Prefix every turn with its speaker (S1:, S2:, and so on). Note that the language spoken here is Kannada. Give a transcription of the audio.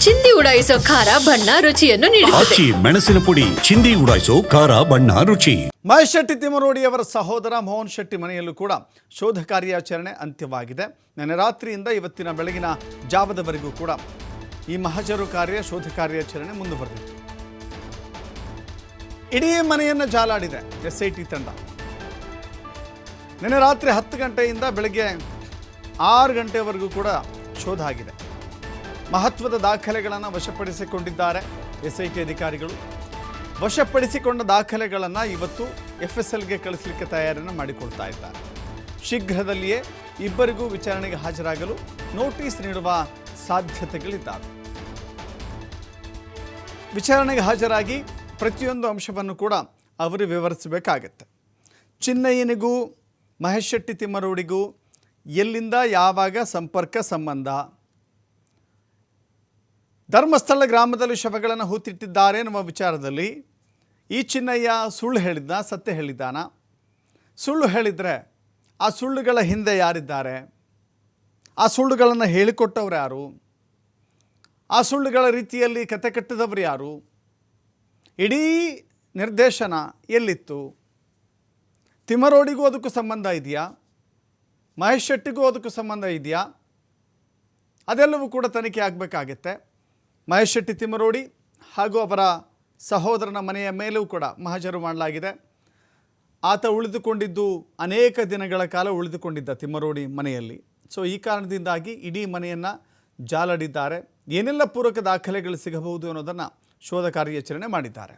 S1: ಚಿಂದಿ ಉಡಾಯಿಸೋ ಖಾರ ಬಣ್ಣ ರುಚಿಯನ್ನು ನೀಡುತ್ತದೆ.
S2: ಆಚಿ ಮೆಣಸಿನ ಪುಡಿ ಚಿಂದಿ ಉಡಾಯಿಸೋ ಖಾರ ಬಣ್ಣ ರುಚಿ.
S3: ಮಹೇಶ್ ಶೆಟ್ಟಿ ತಿಮ್ಮರೋಡಿಯವರ ಸಹೋದರ ಮೋಹನ್ ಶೆಟ್ಟಿ ಮನೆಯಲ್ಲೂ ಕೂಡ ಶೋಧ ಕಾರ್ಯಾಚರಣೆ ಅಂತ್ಯವಾಗಿದೆ. ನಿನ್ನೆ ರಾತ್ರಿಯಿಂದ ಇವತ್ತಿನ ಬೆಳಗಿನ ಜಾವದವರೆಗೂ ಕೂಡ ಈ ಮಹಜರು ಶೋಧ ಕಾರ್ಯಾಚರಣೆ ಮುಂದುವರೆದಿತ್ತು. ಇಡೀ ಮನೆಯನ್ನು ಜಾಲಾಡಿದೆ SIT ತಂಡ. ನಿನ್ನೆ ರಾತ್ರಿ 10 ಗಂಟೆಯಿಂದ ಬೆಳಗ್ಗೆ 6 ಗಂಟೆವರೆಗೂ ಕೂಡ ಶೋಧ ಆಗಿದೆ. ಮಹತ್ವದ ದಾಖಲೆಗಳನ್ನು ವಶಪಡಿಸಿಕೊಂಡಿದ್ದಾರೆ SIT ಅಧಿಕಾರಿಗಳು. ವಶಪಡಿಸಿಕೊಂಡ ದಾಖಲೆಗಳನ್ನು ಇವತ್ತು FSLಗೆ ಕಳಿಸಲಿಕ್ಕೆ ತಯಾರಿಯನ್ನು ಮಾಡಿಕೊಳ್ತಾ ಇದ್ದಾರೆ. ಶೀಘ್ರದಲ್ಲಿಯೇ ಇಬ್ಬರಿಗೂ ವಿಚಾರಣೆಗೆ ಹಾಜರಾಗಲು ನೋಟಿಸ್ ನೀಡುವ ಸಾಧ್ಯತೆಗಳಿದ್ದಾವೆ. ವಿಚಾರಣೆಗೆ ಹಾಜರಾಗಿ ಪ್ರತಿಯೊಂದು ಅಂಶವನ್ನು ಕೂಡ ಅವರು ವಿವರಿಸಬೇಕಾಗತ್ತೆ. ಚಿನ್ನಯ್ಯನಿಗೂ ಮಹೇಶ್ ಶೆಟ್ಟಿ ತಿಮ್ಮರೋಡಿಗೂ ಎಲ್ಲಿಂದ ಯಾವಾಗ ಸಂಪರ್ಕ ಸಂಬಂಧ, ಧರ್ಮಸ್ಥಳ ಗ್ರಾಮದಲ್ಲಿ ಶವಗಳನ್ನು ಹೂತಿಟ್ಟಿದ್ದಾರೆ ಎನ್ನುವ ವಿಚಾರದಲ್ಲಿ ಈ ಚಿನ್ನಯ್ಯ ಸುಳ್ಳು ಹೇಳಿದ್ದ, ಸತ್ಯ ಹೇಳಿದ್ದಾನ? ಸುಳ್ಳು ಹೇಳಿದರೆ ಆ ಸುಳ್ಳುಗಳ ಹಿಂದೆ ಯಾರಿದ್ದಾರೆ? ಆ ಸುಳ್ಳುಗಳನ್ನು ಹೇಳಿಕೊಟ್ಟವ್ರು ಯಾರು? ಆ ಸುಳ್ಳುಗಳ ರೀತಿಯಲ್ಲಿ ಕತೆ ಕಟ್ಟಿದವರು ಯಾರು? ಇಡೀ ನಿರ್ದೇಶನ ಎಲ್ಲಿತ್ತು? ತಿಮ್ಮರೋಡಿಗೂ ಅದಕ್ಕೂ ಸಂಬಂಧ ಇದೆಯಾ? ಮಹೇಶ್ ಶೆಟ್ಟಿಗೂ ಅದಕ್ಕೂ ಸಂಬಂಧ ಇದೆಯಾ? ಅದೆಲ್ಲವೂ ಕೂಡ ತನಿಖೆ ಆಗಬೇಕಾಗತ್ತೆ. ಮಹೇಶ್ ಶೆಟ್ಟಿ ತಿಮ್ಮರೋಡಿ ಹಾಗೂ ಅವರ ಸಹೋದರನ ಮನೆಯ ಮೇಲೂ ಕೂಡ ಮಹಜರು ಮಾಡಲಾಗಿದೆ. ಆತ ಉಳಿದುಕೊಂಡಿದ್ದು ಅನೇಕ ದಿನಗಳ ಕಾಲ ಉಳಿದುಕೊಂಡಿದ್ದ ತಿಮ್ಮರೋಡಿ ಮನೆಯಲ್ಲಿ. ಸೊ ಈ ಕಾರಣದಿಂದಾಗಿ ಇಡೀ ಮನೆಯನ್ನು ಜಾಲಾಡಿದ್ದಾರೆ. ಏನೆಲ್ಲ ಪೂರಕ ದಾಖಲೆಗಳು ಸಿಗಬಹುದು ಅನ್ನೋದನ್ನು ಶೋಧ ಕಾರ್ಯಾಚರಣೆ ಮಾಡಿದ್ದಾರೆ.